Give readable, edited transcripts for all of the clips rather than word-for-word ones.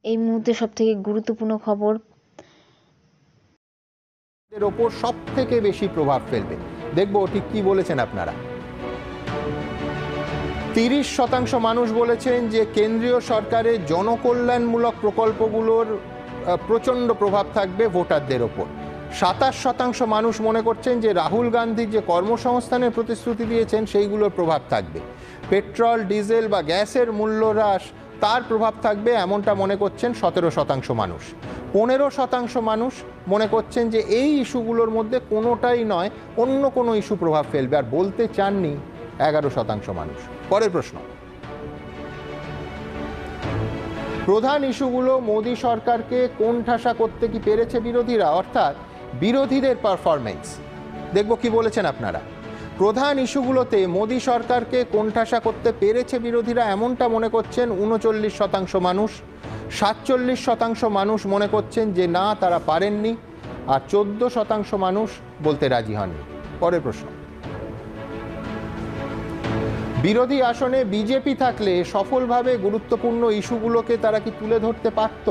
এই মুহূর্তে সবথেকে গুরুত্বপূর্ণ খবর। এর ওপর সব থেকে বেশি প্রভাব ফেলবে, দেখবো ঠিক কি বলেছেন আপনারা। 30% মানুষ বলেছেন যে কেন্দ্রীয় সরকারের জনকল্যাণমূলক প্রকল্পগুলোর প্রচণ্ড প্রভাব থাকবে ভোটারদের ওপর। 27% মানুষ মনে করছেন যে রাহুল গান্ধী যে কর্মসংস্থানের প্রতিশ্রুতি দিয়েছেন সেইগুলোর প্রভাব থাকবে। পেট্রোল, ডিজেল বা গ্যাসের মূল্য হ্রাস, তার প্রভাব থাকবে এমনটা মনে করছেন 17% মানুষ। 15% মানুষ মনে করছেন যে এই ইস্যুগুলোর মধ্যে কোনোটাই নয়, অন্য কোনো ইস্যু প্রভাব ফেলবে, আর বলতে চাননি 11% মানুষ। পরের প্রশ্ন, প্রধান ইস্যুগুলো মোদী সরকারকে কোণঠাসা করতে কি পেরেছে বিরোধীরা, অর্থাৎ বিরোধীদের পারফরমেন্স। দেখব কি বলেছেন আপনারা। প্রধান ইস্যুগুলোতে মোদী সরকারকে কোণঠাসা করতে পেরেছে বিরোধীরা এমনটা মনে করছেন 39% মানুষ। 47% মানুষ মনে করছেন যে না, তারা পারেননি, আর 14% মানুষ বলতে রাজি হননি। পরের প্রশ্ন, বিরোধী আসনে বিজেপি থাকলে সফলভাবে গুরুত্বপূর্ণ ইস্যুগুলোকে তারা কি তুলে ধরতে পারত,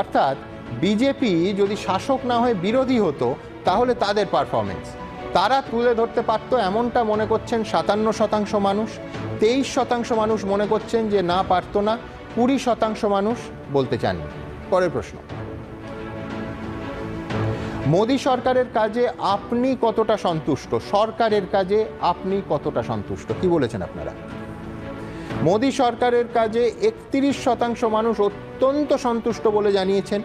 অর্থাৎ বিজেপি যদি শাসক না হয়ে বিরোধী হতো তাহলে তাদের পারফরমেন্স তারা তুলে ধরতে পারত এমনটা মনে করছেন 57% মানুষ। 23% মানুষ মনে করছেন যে না, পারত না। 20% মানুষ বলতে চাননি। পরের প্রশ্ন, মোদী সরকারের কাজে আপনি কতটা সন্তুষ্ট, সরকারের কাজে আপনি কতটা সন্তুষ্ট, কি বলেছেন আপনারা। মোদী সরকারের কাজে 31% মানুষ অত্যন্ত সন্তুষ্ট বলে জানিয়েছেন।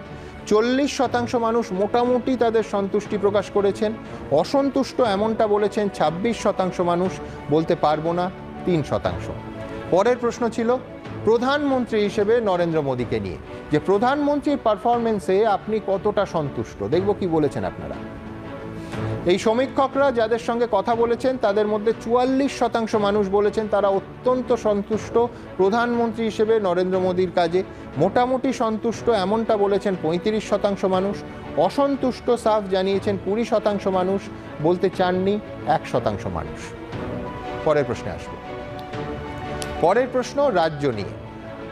40% মানুষ মোটামুটি তাদের সন্তুষ্টি প্রকাশ করেছেন। অসন্তুষ্ট এমনটা বলেছেন 26% মানুষ, বলতে পারবো না 3%। পরের প্রশ্ন ছিল প্রধানমন্ত্রী হিসেবে নরেন্দ্র মোদীকে নিয়ে, যে প্রধানমন্ত্রীর পারফরমেন্সে আপনি কতটা সন্তুষ্ট, দেখব কি বলেছেন আপনারা। এই সমীক্ষকরা যাদের সঙ্গে কথা বলেছেন তাদের মধ্যে 44% মানুষ বলেছেন তারা অত্যন্ত সন্তুষ্ট প্রধানমন্ত্রী হিসেবে নরেন্দ্র মোদীর কাজে। মোটামুটি সন্তুষ্ট এমনটা বলেছেন 35% মানুষ। অসন্তুষ্ট সাফ জানিয়েছেন 20% মানুষ, বলতে চাননি 1% মানুষ। পরের প্রশ্নে আসব। পরের প্রশ্ন রাজ্য নিয়ে।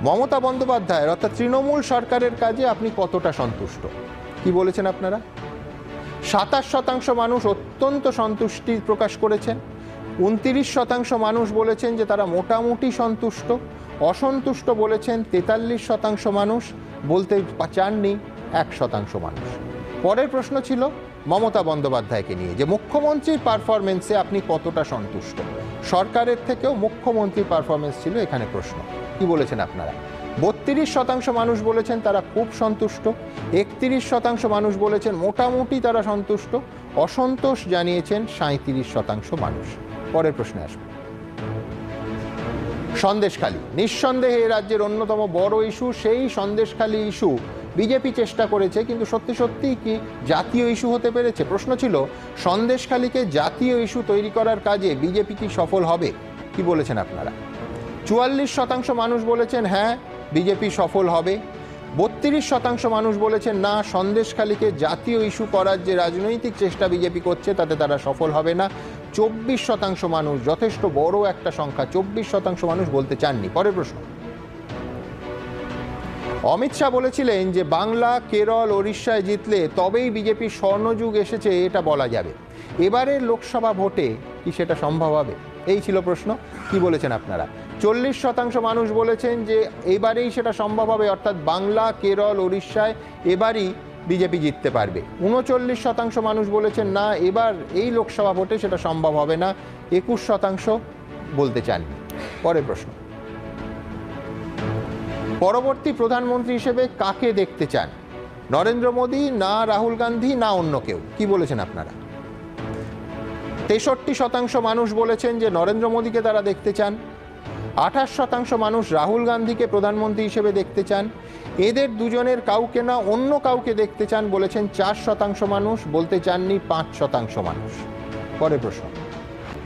মমতা বন্দ্যোপাধ্যায়ের অর্থাৎ তৃণমূল সরকারের কাজে আপনি কতটা সন্তুষ্ট, কি বলেছেন আপনারা। 27% মানুষ অত্যন্ত সন্তুষ্টি প্রকাশ করেছেন। 29% মানুষ বলেছেন যে তারা মোটামুটি সন্তুষ্ট। অসন্তুষ্ট বলেছেন 43% মানুষ, বলতে চাননি 1% মানুষ। পরের প্রশ্ন ছিল মমতা বন্দ্যোপাধ্যায়কে নিয়ে, যে মুখ্যমন্ত্রীর পারফরমেন্সে আপনি কতটা সন্তুষ্ট। সরকারের থেকেও মুখ্যমন্ত্রীর পারফরমেন্স ছিল এখানে প্রশ্ন, কি বলেছেন আপনারা। 32% মানুষ বলেছেন তারা খুব সন্তুষ্ট। 31% মানুষ বলেছেন মোটামুটি তারা সন্তুষ্ট। অসন্তোষ জানিয়েছেন 37% মানুষ। পরের প্রশ্নে আসব। সন্দেশখালী নিঃসন্দেহে এ রাজ্যের অন্যতম বড় ইস্যু। সেই সন্দেশখালী ইস্যু বিজেপি চেষ্টা করেছে, কিন্তু সত্যি সত্যিই কি জাতীয় ইস্যু হতে পেরেছে। প্রশ্ন ছিল সন্দেশখালীকে জাতীয় ইস্যু তৈরি করার কাজে বিজেপি কি সফল হবে, কি বলেছেন আপনারা। 44% মানুষ বলেছেন হ্যাঁ, বিজেপি সফল হবে। 32% মানুষ বলেছেন না, সন্দেশখালীকে জাতীয় ইস্যু করার যে রাজনৈতিক চেষ্টা বিজেপি করছে তাতে তারা সফল হবে না। 24% মানুষ, যথেষ্ট বড় একটা সংখ্যা, 24% মানুষ বলতে চাননি। পরের প্রশ্ন, অমিত শাহ বলেছিলেন যে বাংলা, কেরল, ওড়িশায় জিতলে তবেই বিজেপির স্বর্ণযুগ এসেছে, এটা বলা যাবে। এবারের লোকসভা ভোটে কি সেটা সম্ভব হবে, এই ছিল প্রশ্ন, কি বলেছেন আপনারা। 40% মানুষ বলেছেন যে এবারেই সেটা সম্ভব হবে, অর্থাৎ বাংলা, কেরল, ওড়িশায় এবারই বিজেপি জিততে পারবে। 39% মানুষ বলেছেন না, এবার এই লোকসভা ভোটে সেটা সম্ভব হবে না। 21% বলতে চাননি। পরের প্রশ্ন, পরবর্তী প্রধানমন্ত্রী হিসেবে কাকে দেখতে চান, নরেন্দ্র মোদী, না রাহুল গান্ধী, না অন্য কেউ, কি বলেছেন আপনারা। 63% মানুষ বলেছেন যে নরেন্দ্র মোদীকে তারা দেখতে চান। 28% মানুষ রাহুল গান্ধীকে প্রধানমন্ত্রী হিসেবে দেখতে চান। এদের দুজনের কাউকে না অন্য কাউকে দেখতে চান বলেছেন 4% মানুষ, বলতে চাননি 5% মানুষ। পরের প্রশ্ন,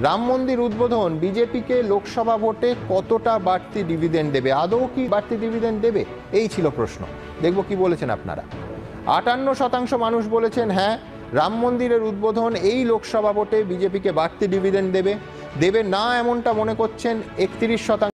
রাম মন্দির উদ্বোধন বিজেপিকে লোকসভা ভোটে কতটা বাড়তি ডিভিডেন্ড দেবে, আদৌ কি বাড়তি ডিভিডেন্ড দেবে, এই ছিল প্রশ্ন, দেখব কি বলেছেন আপনারা। 58% মানুষ বলেছেন হ্যাঁ, রাম মন্দিরের উদ্বোধন এই লোকসভা ভোটে বিজেপিকে বাড়তি ডিভিডেন্ড দেবে। দেবে না এমনটা মনে করছেন 31%।